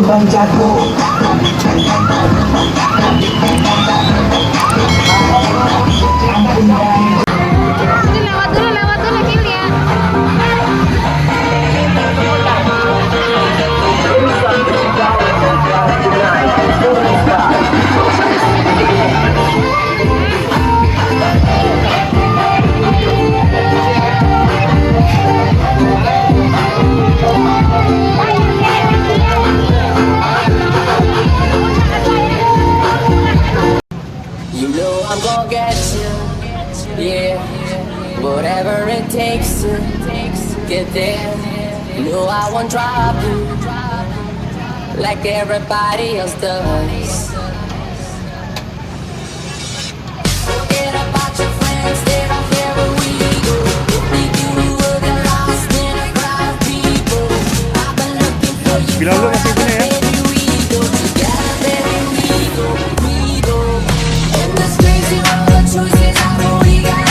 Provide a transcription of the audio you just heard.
Bang Jago. Lewat dulu Gil ya. I'm gonna get you, yeah. Whatever it takes to get there. You know I won't drop you like everybody else does. Forget about your friends, they don't care where we go. We do what they're lost in a crowd of people. I've been looking for you for a while, baby, we go together, baby, we go. In this crazy world of choices, I know we got